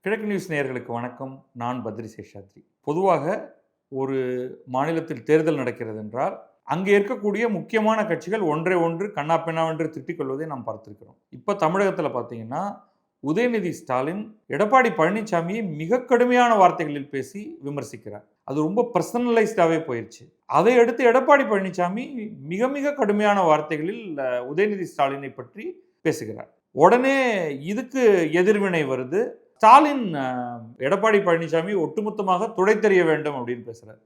கிழக்கு நியூஸ் நேயர்களுக்கு வணக்கம். நான் பத்ரி சேஷாத்ரி. பொதுவாக ஒரு மாநிலத்தில் தேர்தல் நடக்கிறது என்றால், அங்கே இருக்கக்கூடிய முக்கியமான கட்சிகள் ஒன்றை ஒன்று கன்னாபின்னாவென்று திட்டிக் கொள்வதை நாம் பார்த்திருக்கிறோம். இப்ப தமிழகத்தில பார்த்தீங்கன்னா, உதயநிதி ஸ்டாலின் எடப்பாடி பழனிசாமியை மிக கடுமையான வார்த்தைகளில் பேசி விமர்சிக்கிறார். அது ரொம்ப பர்சனலைஸ்டாவே போயிருச்சு. அதை அடுத்து எடப்பாடி பழனிசாமி மிக மிக கடுமையான வார்த்தைகளில் உதயநிதி ஸ்டாலினை பற்றி பேசுகிறார். உடனே இதுக்கு எதிர்வினை வருது. ஸ்டாலின் எடப்பாடி பழனிசாமி ஒட்டுமொத்தமாக துடைத்தெறிய வேண்டும் அப்படின்னு பேசுகிறார்.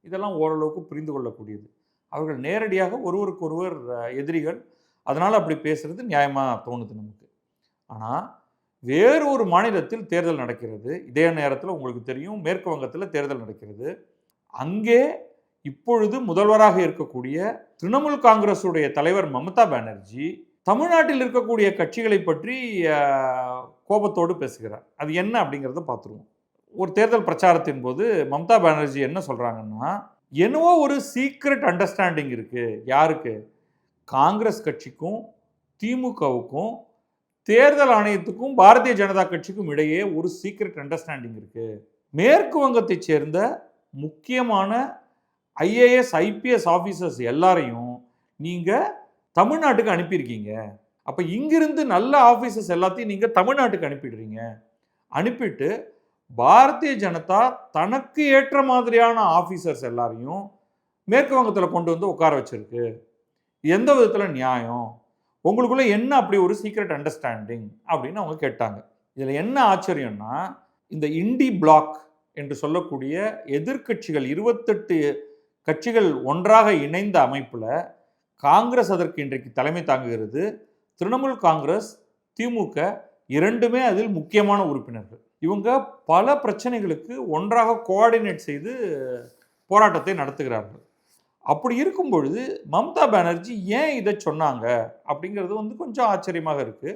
இதெல்லாம் ஓரளவுக்கு புரிந்து கொள்ளக்கூடியது. அவர்கள் நேரடியாக ஒருவருக்கொருவர் எதிரிகள். அதனால் அப்படி பேசுறது நியாயமாக தோணுது நமக்கு. ஆனால் வேறு ஒரு மாநிலத்தில் தேர்தல் நடக்கிறது. இதே நேரத்தில் உங்களுக்கு தெரியும், மேற்கு வங்கத்தில் தேர்தல் நடக்கிறது. அங்கே இப்பொழுது முதல்வராக இருக்கக்கூடிய திரிணாமுல் காங்கிரஸுடைய தலைவர் மம்தா பானர்ஜி தமிழ்நாட்டில் இருக்கக்கூடிய கட்சிகளை பற்றி கோபத்தோடு பேசுகிறார். அது என்ன அப்படிங்கிறத பார்த்துருவோம். ஒரு தேர்தல் பிரச்சாரத்தின் போது மம்தா பானர்ஜி என்ன சொல்றாங்கன்னா, என்னவோ ஒரு சீக்ரெட் அண்டர்ஸ்டாண்டிங் இருக்கு. யாருக்கு? காங்கிரஸ் கட்சிக்கும் திமுகவுக்கும் தேர்தல் ஆணையத்துக்கும் பாரதிய ஜனதா கட்சிக்கும் இடையே ஒரு சீக்ரெட் அண்டர்ஸ்டாண்டிங் இருக்கு. மேற்கு வங்கத்தை சேர்ந்த முக்கியமான ஐஏஎஸ் ஐபிஎஸ் ஆபீசர்ஸ் எல்லாரையும் நீங்க தமிழ்நாட்டுக்கு அனுப்பியிருக்கீங்க. அப்போ இங்கிருந்து நல்ல ஆஃபீஸர்ஸ் எல்லாத்தையும் நீங்கள் தமிழ்நாட்டுக்கு அனுப்பிடுறீங்க. அனுப்பிட்டு பாரதிய ஜனதா தனக்கு ஏற்ற மாதிரியான ஆஃபீஸர்ஸ் எல்லாரையும் மேற்கு வங்கத்தில் கொண்டு வந்து உட்கார வச்சிருக்கு. எந்த விதத்தில் நியாயம்? உங்களுக்குள்ள என்ன அப்படி ஒரு சீக்ரெட் அண்டர்ஸ்டாண்டிங் அப்படின்னு அவங்க கேட்டாங்க. இதில் என்ன ஆச்சரியம்னா, இந்த இண்டி பிளாக் என்று சொல்லக்கூடிய எதிர்கட்சிகள் 28 கட்சிகள் ஒன்றாக இணைந்த அமைப்பில் காங்கிரஸ் அதற்கு இன்றைக்கு தலைமை தாங்குகிறது. திரிணாமுல் காங்கிரஸ், திமுக இரண்டுமே அதில் முக்கியமான உறுப்பினர்கள். இவங்க பல பிரச்சனைகளுக்கு ஒன்றாக கோஆர்டினேட் செய்து போராட்டத்தை நடத்துகிறார்கள். அப்படி இருக்கும் பொழுது மம்தா பானர்ஜி ஏன் இதை சொன்னாங்க அப்படிங்கிறது கொஞ்சம் ஆச்சரியமாக இருக்கு.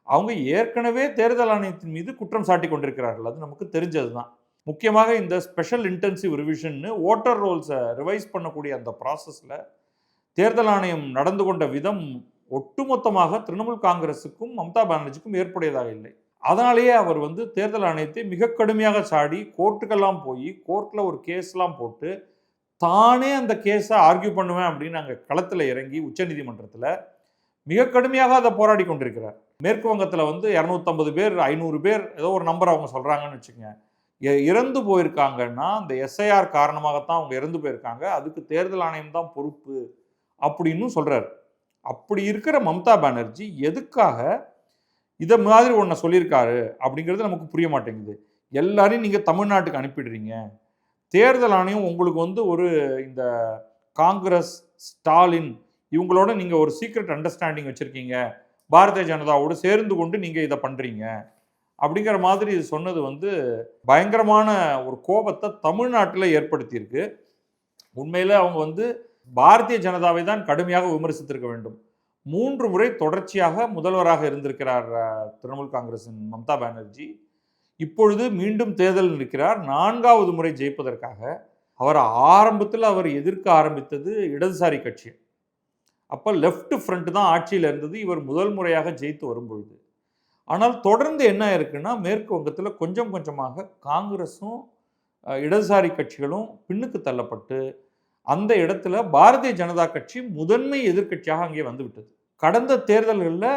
அவங்க ஏற்கனவே தேர்தல் ஆணையத்தின் மீது குற்றம் சாட்டி கொண்டிருக்கிறார்கள். அது நமக்கு தெரிஞ்சது தான். முக்கியமாக இந்த ஸ்பெஷல் இன்டென்சிவ் ரிவிஷன் ஓட்டர் ரோல்ஸை ரிவைஸ் பண்ணக்கூடிய அந்த ப்ராசஸில் தேர்தல் ஆணையம் நடந்து கொண்ட விதம் ஒட்டுமொத்தமாக திரிணாமுல் காங்கிரஸுக்கும் மம்தா பானர்ஜிக்கும் ஏற்புடையதாக இல்லை. அதனாலேயே அவர் தேர்தல் ஆணையத்தை மிக கடுமையாக சாடி கோர்ட்டுக்கெல்லாம் போய் கோர்ட்டில் ஒரு கேஸ்லாம் போட்டு தானே அந்த கேஸை ஆர்கியூ பண்ணுவேன் அப்படின்னு அங்கே களத்தில் இறங்கி உச்சநீதிமன்றத்தில் மிக கடுமையாக அதை போராடி கொண்டிருக்கிறார். மேற்கு வங்கத்தில் 250 பேர் 500 பேர் ஏதோ ஒரு நம்பர் அவங்க சொல்கிறாங்கன்னு வச்சுக்கோங்க, இறந்து போயிருக்காங்கன்னா அந்த எஸ்ஐஆர் காரணமாகத்தான் அவங்க இறந்து போயிருக்காங்க, அதுக்கு தேர்தல் ஆணையம் தான் பொறுப்பு அப்படின்னு சொல்றாரு. அப்படி இருக்கிற மம்தா பானர்ஜி எதுக்காக இதை மாதிரி ஒன்றை சொல்லியிருக்காரு அப்படிங்கிறது நமக்கு புரிய மாட்டேங்குது. எல்லாரையும் நீங்கள் தமிழ்நாட்டுக்கு அனுப்பிடுறீங்க. தேர்தல் ஆணையம் உங்களுக்கு ஒரு இந்த காங்கிரஸ், ஸ்டாலின் இவங்களோட நீங்கள் ஒரு சீக்ரெட் அண்டர்ஸ்டாண்டிங் வச்சுருக்கீங்க, பாரதிய ஜனதாவோடு சேர்ந்து கொண்டு நீங்கள் இதை பண்ணுறீங்க அப்படிங்கிற மாதிரி சொன்னது பயங்கரமான ஒரு கோபத்தை தமிழ்நாட்டில் ஏற்படுத்தியிருக்கு. உண்மையில் அவங்க பாரதிய ஜனதாவை தான் கடுமையாக விமர்சித்திருக்க வேண்டும். 3 முறை தொடர்ச்சியாக முதல்வராக இருந்திருக்கிறார் திரிணாமுல் காங்கிரசின் மம்தா பானர்ஜி. இப்பொழுது மீண்டும் தேர்தல் நிற்கிறார். 4வது முறை ஜெயிப்பதற்காக ஆரம்பத்தில் அவர் எதிர்க்க ஆரம்பித்தது இடதுசாரி கட்சி. அப்போ லெஃப்ட் ஃப்ரண்ட் தான் ஆட்சியில் இருந்தது இவர் முதல் முறையாக ஜெயித்து வரும்பொழுது. ஆனால் தொடர்ந்து என்ன இருக்குன்னா, மேற்கு வங்கத்தில் கொஞ்சம் கொஞ்சமாக காங்கிரஸும் இடதுசாரி கட்சிகளும் பின்னுக்கு தள்ளப்பட்டு அந்த இடத்துல பாரதிய ஜனதா கட்சி முதன்மை எதிர்க்கட்சியாக அங்கே வந்துவிட்டது. கடந்த தேர்தல்களில்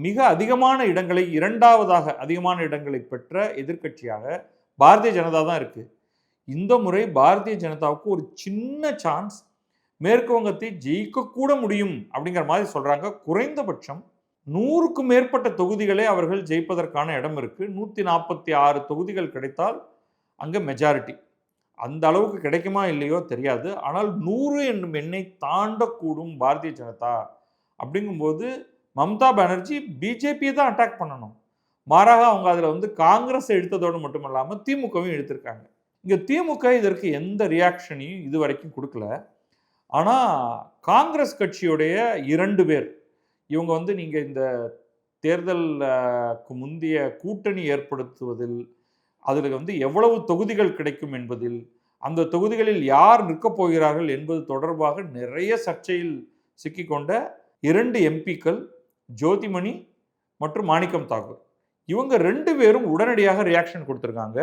மிக அதிகமான இடங்களை, 2வது அதிகமான இடங்களை பெற்ற எதிர்க்கட்சியாக பாரதிய ஜனதா தான் இருக்கு. இந்த முறை பாரதிய ஜனதாவுக்கு ஒரு சின்ன சான்ஸ், மேற்கு வங்கத்தை ஜெயிக்கக்கூட முடியும் அப்படிங்கிற மாதிரி சொல்றாங்க. குறைந்தபட்சம் 100க்கும் மேற்பட்ட தொகுதிகளே அவர்கள் ஜெயிப்பதற்கான இடம் இருக்கு. 146 தொகுதிகள் கிடைத்தால் அங்கே மெஜாரிட்டி. அந்த அளவுக்கு கிடைக்குமா இல்லையோ தெரியாது. ஆனால் 100 என்னும் எண்ணை தாண்டக்கூடும் பாரதிய ஜனதா. அப்படிங்கும்போது மம்தா பானர்ஜி பிஜேபியை தான் அட்டாக் பண்ணணும். மாறாக அவங்க அதில் காங்கிரஸ் எடுத்ததோடு மட்டுமல்லாமல் திமுகவும் எடுத்திருக்காங்க. இங்கே திமுக இதற்கு எந்த ரியாக்ஷனையும் இது வரைக்கும் கொடுக்கல. ஆனால் காங்கிரஸ் கட்சியுடைய 2 பேர் இவங்க நீங்கள் இந்த தேர்தலுக்கு முந்தைய கூட்டணி ஏற்படுத்துவதில், அதில் எவ்வளவு தொகுதிகள் கிடைக்கும் என்பதில், அந்த தொகுதிகளில் யார் நிற்கப் போகிறார்கள் என்பது தொடர்பாக நிறைய சர்ச்சையில் சிக்கிக்கொண்ட 2 எம்பிக்கள் ஜோதிமணி மற்றும் மாணிக்கம் தாக்கூர் இவங்க 2 பேரும் உடனடியாக ரியாக்ஷன் கொடுத்துருக்காங்க.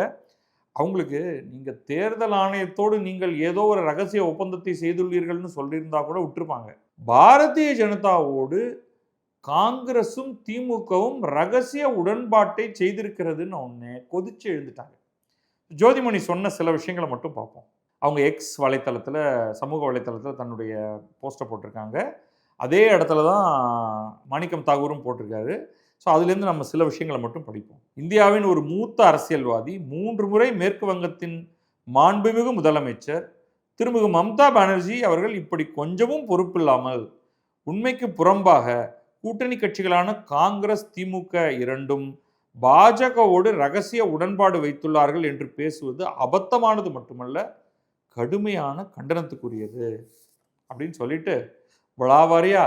அவங்களுக்கு நீங்க தேர்தல் ஆணையத்தோடு நீங்கள் ஏதோ ஒரு ரகசிய ஒப்பந்தத்தை செய்துள்ளீர்கள்னு சொல்லியிருந்தா கூட விட்டுருப்பாங்க. பாரதிய ஜனதாவோடு காங்கிரசும் திமுகவும் ரகசிய உடன்பாட்டை செய்திருக்கிறதுன்னு ஒன்று கொதிச்சு எழுந்துட்டாங்க. ஜோதிமணி சொன்ன சில விஷயங்களை மட்டும் பார்ப்போம். அவங்க எக்ஸ் வலைத்தளத்தில், சமூக வலைத்தளத்தில் தன்னுடைய போஸ்ட்டை போட்டிருக்காங்க. அதே இடத்துல தான் மாணிக்கம் தாகூரும் போட்டிருக்காரு. ஸோ அதுலேருந்து நம்ம சில விஷயங்களை மட்டும் படிப்போம். இந்தியாவின் ஒரு மூத்த அரசியல்வாதி, 3 முறை மேற்கு வங்கத்தின் மாண்புமிகு முதலமைச்சர் திருமிகு மம்தா பானர்ஜி அவர்கள் இப்படி கொஞ்சமும் பொறுப்பில்லாமல் உண்மைக்கு புறம்பாக கூட்டணி கட்சிகளான காங்கிரஸ், திமுக இரண்டும் பாஜகவோடு ரகசிய உடன்பாடு வைத்துள்ளார்கள் என்று பேசுவது அபத்தமானது மட்டுமல்ல, கடுமையான கண்டனத்துக்குரியது அப்படின்னு சொல்லிட்டு விழாவாரியா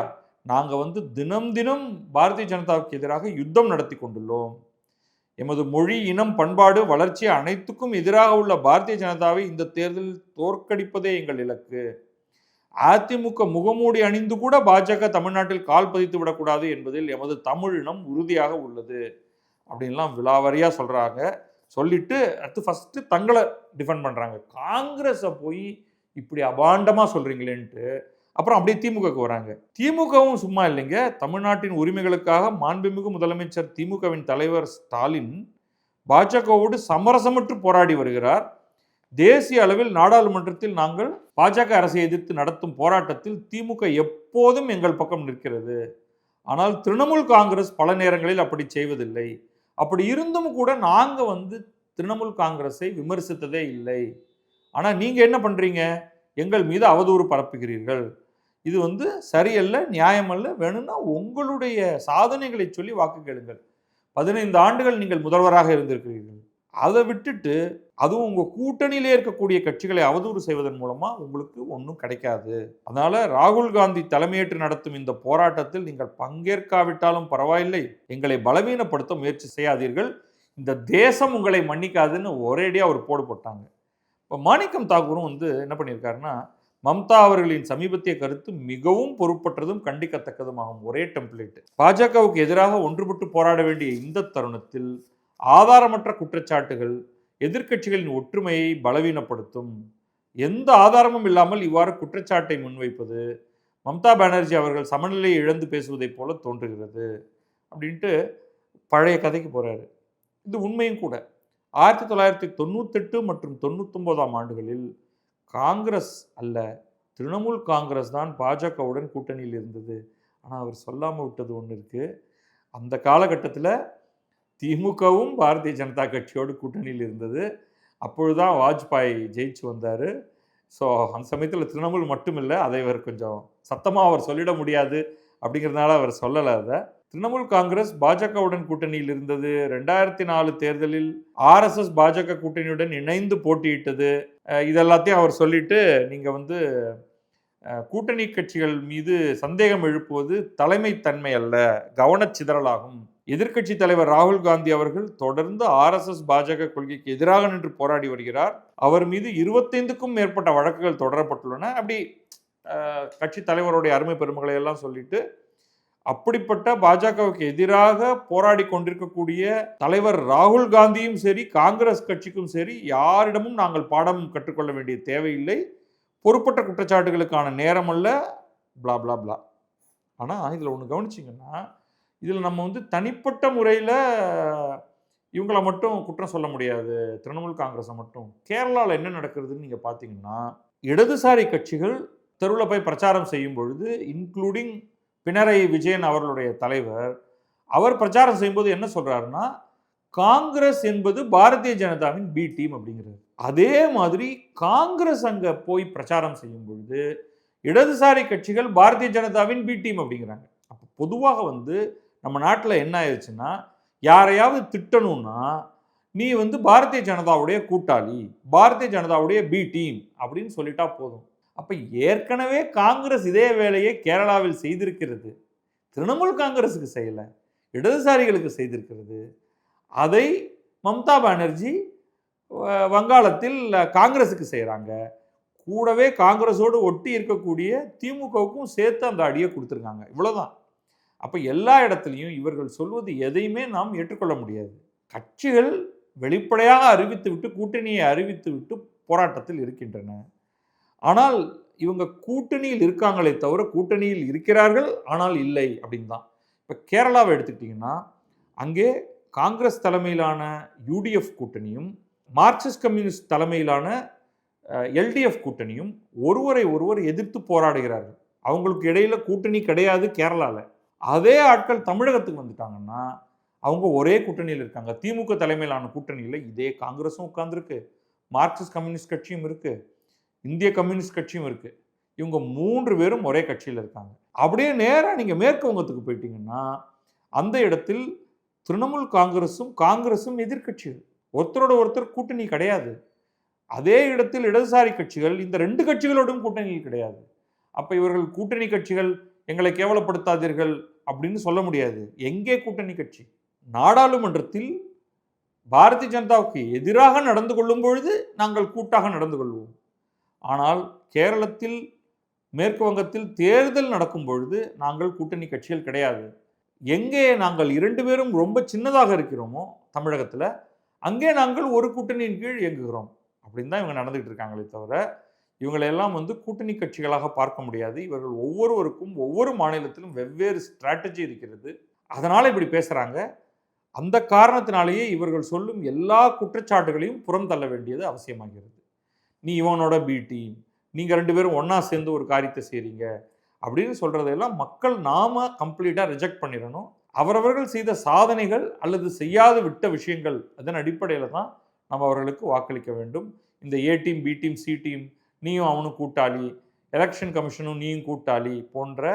நாங்கள் தினம் தினம் பாரதிய ஜனதாவுக்கு எதிராக யுத்தம் நடத்தி கொண்டுள்ளோம். எமது மொழி, இனம், பண்பாடு, வளர்ச்சி அனைத்துக்கும் எதிராக உள்ள பாரதிய ஜனதாவை இந்த தேர்தலில் தோற்கடிப்பதே எங்கள் இலக்கு. அதிமுக முகமூடி அணிந்து கூட பாஜக தமிழ்நாட்டில் கால் பதித்து விடக்கூடாது என்பதில் எமது தமிழினம் உறுதியாக உள்ளது அப்படின்லாம் விலாவரியா சொல்றாங்க. சொல்லிட்டு அடுத்து ஃபர்ஸ்ட் தங்களை டிஃபெண்ட் பண்றாங்க. காங்கிரஸை போய் இப்படி அபாண்டமா சொல்றீங்களேன்ட்டு அப்புறம் அப்படியே திமுகவுக்கு வராங்க. திமுகவும் சும்மா இல்லைங்க. தமிழ்நாட்டின் உரிமைகளுக்காக மாண்புமிகு முதலமைச்சர் திமுகவின் தலைவர் ஸ்டாலின் பாஜகவோடு சமரசமற்று போராடி வருகிறார். தேசிய அளவில் நாடாளுமன்றத்தில் நாங்கள் பாஜக அரசை எதிர்த்து நடத்தும் போராட்டத்தில் திமுக எப்போதும் எங்கள் பக்கம் நிற்கிறது. ஆனால் திரிணாமுல் காங்கிரஸ் பல நேரங்களில் அப்படி செய்வதில்லை. அப்படி இருந்தும் கூட நாங்கள் திரிணாமுல் காங்கிரஸை விமர்சித்ததே இல்லை. ஆனால் நீங்கள் என்ன பண்ணுறீங்க? எங்கள் மீது அவதூறு பரப்புகிறீர்கள். இது சரியல்ல, நியாயமல்ல. வேணும்னா உங்களுடைய சாதனைகளை சொல்லி வாக்கு கேளுங்கள். 15 ஆண்டுகள் நீங்கள் முதல்வராக இருந்திருக்கிறீர்கள். அதை விட்டுட்டு அதுவும் உங்கள் கூட்டணியிலே இருக்கக்கூடிய கட்சிகளை அவதூறு செய்வதன் மூலமாக உங்களுக்கு ஒன்றும் கிடைக்காது. அதனால் ராகுல் காந்தி தலைமையேற்று நடத்தும் இந்த போராட்டத்தில் நீங்கள் பங்கேற்காவிட்டாலும் பரவாயில்லை, எங்களை பலவீனப்படுத்த முயற்சி செய்யாதீர்கள். இந்த தேசம் உங்களை மன்னிக்காதுன்னு ஒரேடியாக ஒரு போடு போட்டாங்க. இப்போ மாணிக்கம் தாகூரும் என்ன பண்ணியிருக்காருன்னா, மம்தா அவர்களின் சமீபத்திய கருத்து மிகவும் பொறுப்பற்றதும் கண்டிக்கத்தக்கதுமாகும். ஒரே டெம்ப்ளேட். பாஜகவுக்கு எதிராக ஒன்றுபட்டு போராட வேண்டிய இந்த தருணத்தில் ஆதாரமற்ற குற்றச்சாட்டுகள் எதிர்க்கட்சிகளின் ஒற்றுமையை பலவீனப்படுத்தும். எந்த ஆதாரமும் இல்லாமல் இவ்வாறு குற்றச்சாட்டை முன்வைப்பது மம்தா பானர்ஜி அவர்கள் சமநிலையை இழந்து பேசுவதைப் போல தோன்றுகிறது அப்படின்ட்டு பழைய கதைக்கு போறாரு. இது உண்மையும் கூட. 1998 மற்றும் 99ஆம் ஆண்டுகளில் காங்கிரஸ் அல்ல, திரிணாமுல் காங்கிரஸ் தான் பாஜகவுடன் கூட்டணியில் இருந்தது. ஆனால் அவர் சொல்லாமல் விட்டது ஒன்று இருக்கு. அந்த காலகட்டத்தில் திமுகவும் பாரதிய ஜனதா கட்சியோடு கூட்டணியில் இருந்தது. அப்பொழுதுதான் வாஜ்பாய் ஜெயிச்சு வந்தார். ஸோ அந்த சமயத்தில் திரிணாமுல் மட்டும் இல்லை, அதை அவர் கொஞ்சம் சத்தமாக அவர் சொல்லிட முடியாது அப்படிங்கிறதுனால அவர் சொல்லலை. அதை திரிணாமுல் காங்கிரஸ் பாஜகவுடன் கூட்டணியில் இருந்தது. 2004 தேர்தலில் ஆர்எஸ்எஸ் பாஜக கூட்டணியுடன் இணைந்து போட்டியிட்டது. இதெல்லாத்தையும் அவர் சொல்லிட்டு நீங்கள் கூட்டணி கட்சிகள் மீது சந்தேகம் எழுப்புவது தலைமைத்தன்மை அல்ல, கவனச்சிதறலாகும். எதிர்க்கட்சி தலைவர் ராகுல் காந்தி அவர்கள் தொடர்ந்து ஆர்எஸ்எஸ் பாஜக கொள்கைக்கு எதிராக நின்று போராடி வருகிறார். அவர் மீது 25க்கும் மேற்பட்ட வழக்குகள் தொடரப்பட்டுள்ளன. அப்படி கட்சி தலைவருடைய அருமை பெருமைகளை எல்லாம் சொல்லிட்டு, அப்படிப்பட்ட பாஜகவுக்கு எதிராக போராடி கொண்டிருக்கக்கூடிய தலைவர் ராகுல் காந்தியும் சரி, காங்கிரஸ் கட்சிக்கும் சரி, யாரிடமும் நாங்கள் பாடம் கற்றுக்கொள்ள வேண்டிய தேவையில்லை. பொறுப்பற்ற குற்றச்சாட்டுகளுக்கான நேரம் அல்ல, பிளா பிளா பிளா. ஆனால் இதில் ஒன்று கவனிச்சிங்கன்னா, இதில் நம்ம தனிப்பட்ட முறையில் இவங்களை மட்டும் குற்றம் சொல்ல முடியாது, திரிணாமுல் காங்கிரஸை மட்டும். கேரளாவில் என்ன நடக்கிறதுன்னு நீங்கள் பார்த்தீங்கன்னா, இடதுசாரி கட்சிகள் தெருவில் போய் பிரச்சாரம் செய்யும் பொழுது, இன்க்ளூடிங் பினராயி விஜயன் அவர்களுடைய தலைவர், அவர் பிரச்சாரம் செய்யும்போது என்ன சொல்றாருன்னா, காங்கிரஸ் என்பது பாரதிய ஜனதாவின் பி டீம் அப்படிங்கிறது. அதே மாதிரி காங்கிரஸ் அங்க போய் பிரச்சாரம் செய்யும் பொழுது இடதுசாரி கட்சிகள் பாரதிய ஜனதாவின் பி டீம் அப்படிங்கிறாங்க. அப்போ பொதுவாக நம்ம நாட்டில் என்ன ஆயிடுச்சுன்னா, யாரையாவது திட்டணும்னா நீ பாரதிய ஜனதாவுடைய கூட்டாளி, பாரதிய ஜனதாவுடைய பி டீம் அப்படின்னு சொல்லிட்டா போதும். அப்போ ஏற்கனவே காங்கிரஸ் இதே வேலையை கேரளாவில் செய்திருக்கிறது. திரிணாமுல் காங்கிரஸுக்கு செய்யலை, இடதுசாரிகளுக்கு செய்திருக்கிறது. அதை மம்தா பானர்ஜி வங்காளத்தில் காங்கிரஸுக்கு செய்கிறாங்க. கூடவே காங்கிரஸோடு ஒட்டி இருக்கக்கூடிய திமுகவுக்கும் சேர்த்து அந்த அடியை கொடுத்துருக்காங்க. இவ்வளோதான். அப்போ எல்லா இடத்துலையும் இவர்கள் சொல்வது எதையுமே நாம் ஏற்றுக்கொள்ள முடியாது. கட்சிகள் வெளிப்படையாக அறிவித்துவிட்டு, கூட்டணியை அறிவித்துவிட்டு போராட்டத்தில் இருக்கின்றன. ஆனால் இவங்க கூட்டணியில் இருக்காங்களே தவிர கூட்டணியில் இருக்கிறார்கள் ஆனால் இல்லை அப்படின்னு தான். இப்போ கேரளாவை எடுத்துக்கிட்டிங்கன்னா, அங்கே காங்கிரஸ் தலைமையிலான யூடிஎஃப் கூட்டணியும் மார்க்சிஸ்ட் கம்யூனிஸ்ட் தலைமையிலான எல்டிஎஃப் கூட்டணியும் ஒருவரை எதிர்த்து போராடுகிறார்கள். அவங்களுக்கு இடையில கூட்டணி கிடையாது கேரளாவில். அதே ஆட்கள் தமிழகத்துக்கு வந்துட்டாங்கன்னா அவங்க ஒரே கூட்டணியில் இருக்காங்க. திமுக தலைமையிலான கூட்டணியில் இதே காங்கிரஸும் உட்கார்ந்துருக்கு, மார்க்சிஸ்ட் கம்யூனிஸ்ட் கட்சியும் இருக்கு, இந்திய கம்யூனிஸ்ட் கட்சியும் இருக்கு. இவங்க 3 பேரும் ஒரே கட்சியில் இருக்காங்க. அப்படியே நேராக நீங்கள் மேற்கு வங்கத்துக்கு போயிட்டீங்கன்னா அந்த இடத்தில் திரிணாமுல் காங்கிரஸும் எதிர்க்கட்சிகள், ஒருத்தரோட ஒருத்தர் கூட்டணி கிடையாது. அதே இடத்தில் இடதுசாரி கட்சிகள் இந்த 2 கட்சிகளோடும் கூட்டணியில் கிடையாது. அப்ப இவர்கள் கூட்டணி கட்சிகள் எங்களை கேவலப்படுத்தாதீர்கள் அப்படின்னு சொல்ல முடியாது. எங்கே கூட்டணி கட்சி? நாடாளுமன்றத்தில் பாரதிய ஜனதாவுக்கு எதிராக நடந்து கொள்ளும் பொழுது நாங்கள் கூட்டாக நடந்து கொள்வோம். ஆனால் கேரளத்தில், மேற்கு வங்கத்தில் தேர்தல் நடக்கும் பொழுது நாங்கள் கூட்டணி கட்சிகள் கிடையாது. எங்கே நாங்கள் 2 பேரும் ரொம்ப சின்னதாக இருக்கிறோமோ தமிழகத்தில், அங்கே நாங்கள் ஒரு கூட்டணியின் கீழ் இயங்குகிறோம் அப்படின்னு தான் இவங்க நடந்துகிட்டு இருக்காங்களே தவிர இவங்களெல்லாம் கூட்டணி கட்சிகளாக பார்க்க முடியாது. இவர்கள் ஒவ்வொருவருக்கும் ஒவ்வொரு மாநிலத்திலும் வெவ்வேறு ஸ்ட்ராட்டஜி இருக்கிறது. அதனால் இப்படி பேசுகிறாங்க. அந்த காரணத்தினாலேயே இவர்கள் சொல்லும் எல்லா குற்றச்சாட்டுகளையும் புறம் தள்ள வேண்டியது அவசியமாகிறது. நீ இவனோட பி டீம், நீங்கள் 2 பேரும் ஒன்றா சேர்ந்து ஒரு காரியத்தை செய்கிறீங்க அப்படின்னு சொல்கிறதெல்லாம் மக்கள் நாம கம்ப்ளீட்டாக ரிஜெக்ட் பண்ணிடணும். அவரவர்கள் செய்த சாதனைகள் அல்லது செய்யாது விட்ட விஷயங்கள் அதன் அடிப்படையில் தான் நம்ம அவர்களுக்கு வாக்களிக்க வேண்டும். இந்த A team, B team, C team, நீயும் அவனும் கூட்டாளி, எலெக்ஷன் கமிஷனும் நீயும் கூட்டாளி போன்ற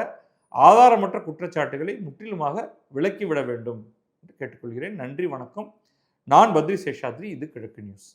ஆதாரமற்ற குற்றச்சாட்டுகளை முற்றிலுமாக விலக்கிவிட வேண்டும் என்று கேட்டுக்கொள்கிறேன். நன்றி, வணக்கம். நான் பத்ரி சேஷாத்ரி. இது கிழக்கு நியூஸ்.